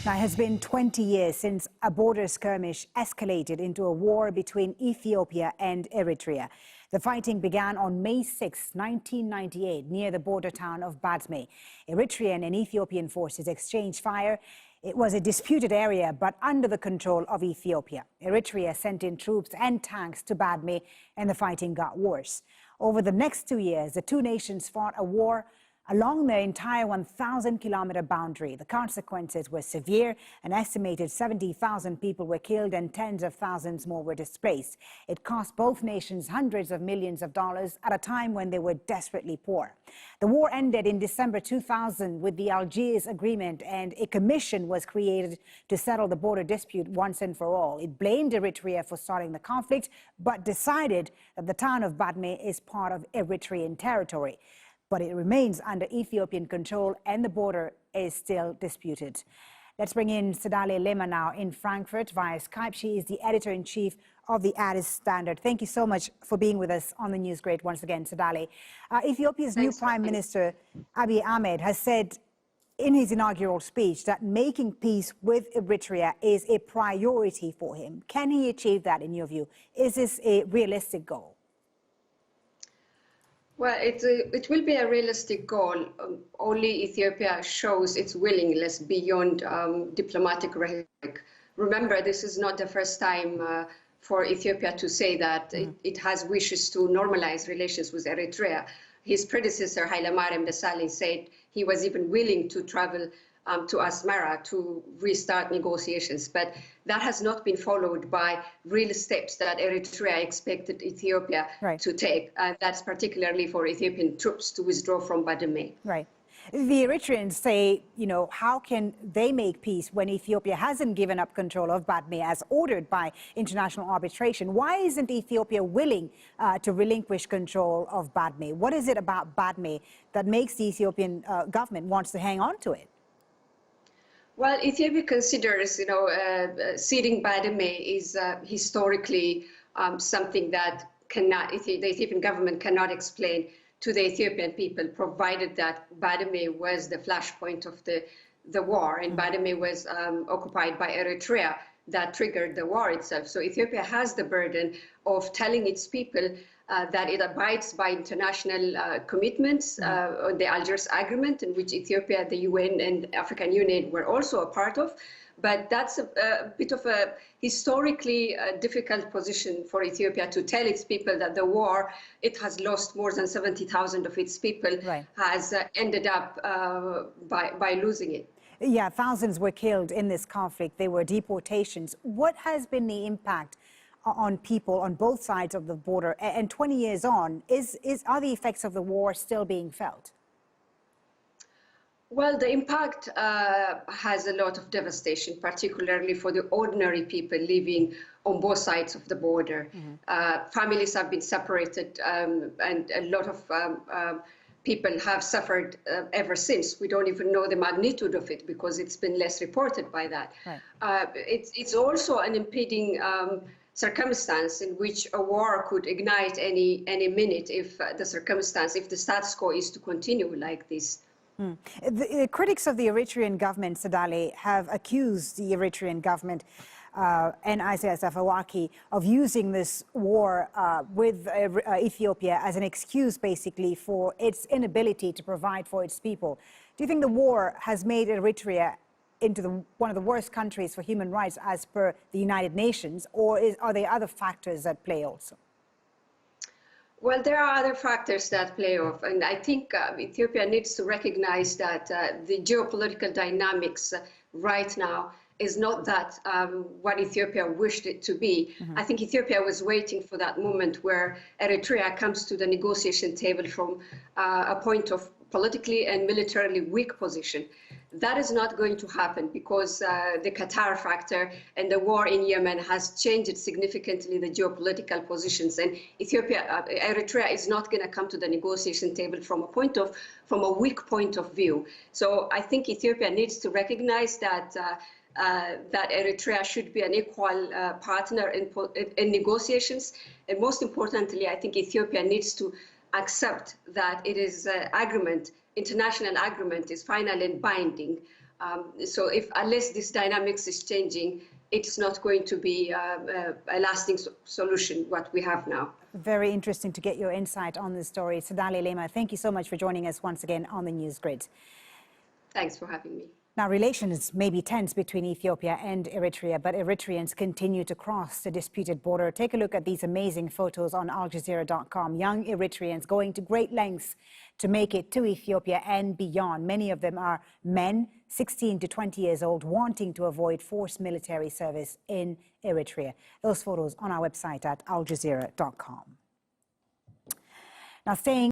Now, it has been 20 years since a border skirmish escalated into a war between Ethiopia and Eritrea. The fighting began on May 6, 1998, near the border town of Badme. Eritrean and Ethiopian forces exchanged fire. It was a disputed area, but under the control of Ethiopia. Eritrea sent in troops and tanks to Badme, and the fighting got worse. Over the next 2 years, the two nations fought a war along their entire 1,000-kilometer boundary. The consequences were severe. An estimated 70,000 people were killed and tens of thousands more were displaced. It cost both nations hundreds of millions of dollars at a time when they were desperately poor. The war ended in December 2000 with the Algiers Agreement, and a commission was created to settle the border dispute once and for all. It blamed Eritrea for starting the conflict, but decided that the town of Badme is part of Eritrean territory. But it remains under Ethiopian control and the border is still disputed. Let's bring in Sedale Lema now in Frankfurt via Skype. She is the editor-in-chief of the Addis Standard. Thank you so much for being with us on the News Grid once again, Sedale. Ethiopia's new Prime Minister, Abiy Ahmed, has said in his inaugural speech that making peace with Eritrea is a priority for him. Can he achieve that in your view? Is this a realistic goal? Well, it will be a realistic goal. Only Ethiopia shows its willingness beyond diplomatic rhetoric. Remember, this is not the first time for Ethiopia to say that it has wishes to normalize relations with Eritrea. His predecessor, Haile Mariam Desalegn, said he was even willing to travel to Asmara to restart negotiations. But that has not been followed by real steps that Eritrea expected Ethiopia to take. That's particularly for Ethiopian troops to withdraw from Badme. Right. The Eritreans say, how can they make peace when Ethiopia hasn't given up control of Badme as ordered by international arbitration? Why isn't Ethiopia willing to relinquish control of Badme? What is it about Badme that makes the Ethiopian government wants to hang on to it? Well, Ethiopia considers, ceding Badme is historically something that the Ethiopian government cannot explain to the Ethiopian people, provided that Badme was the flashpoint of the war, and Badme was occupied by Eritrea. That triggered the war itself. So Ethiopia has the burden of telling its people that it abides by international commitments on the Algiers Agreement, in which Ethiopia, the UN, and African Union were also a part of. But that's a bit of a historically difficult position for Ethiopia to tell its people that the war, it has lost more than 70,000 of its people, has ended up by losing it. Yeah, thousands were killed in this conflict. There were deportations. What has been the impact on people on both sides of the border? And 20 years on, are the effects of the war still being felt? Well, the impact has a lot of devastation, particularly for the ordinary people living on both sides of the border. Families have been separated, and a lot of people have suffered ever since. We don't even know the magnitude of it because it's been less reported by that. It's also an impeding circumstance in which a war could ignite any minute if the status quo is to continue like this. The critics of the Eritrean government, Sedale, have accused the Eritrean government and Isaias Afwerki of using this war with Ethiopia as an excuse, basically, for its inability to provide for its people. Do you think the war has made Eritrea into one of the worst countries for human rights as per the United Nations, or are there other factors at play also? Well, there are other factors that play off, and I think Ethiopia needs to recognize that the geopolitical dynamics right now is not that what Ethiopia wished it to be. I think Ethiopia was waiting for that moment where Eritrea comes to the negotiation table from a point of politically and militarily weak position. That is not going to happen because the Qatar factor and the war in Yemen has changed significantly the geopolitical positions, and Eritrea is not going to come to the negotiation table from a weak point of view. So I think Ethiopia needs to recognize that that Eritrea should be an equal partner in negotiations, and most importantly, I think Ethiopia needs to accept that it is international agreement is final and binding So unless this dynamics is changing, it's not going to be a lasting solution, what we have now. Very interesting to get your insight on this story. Sadali Lema, thank you so much for joining us once again on the News Grid. Thanks for having me. Now, relations may be tense between Ethiopia and Eritrea, but Eritreans continue to cross the disputed border. Take a look at these amazing photos on aljazeera.com. Young Eritreans going to great lengths to make it to Ethiopia and beyond. Many of them are men, 16 to 20 years old, wanting to avoid forced military service in Eritrea. Those photos on our website at aljazeera.com. Now, staying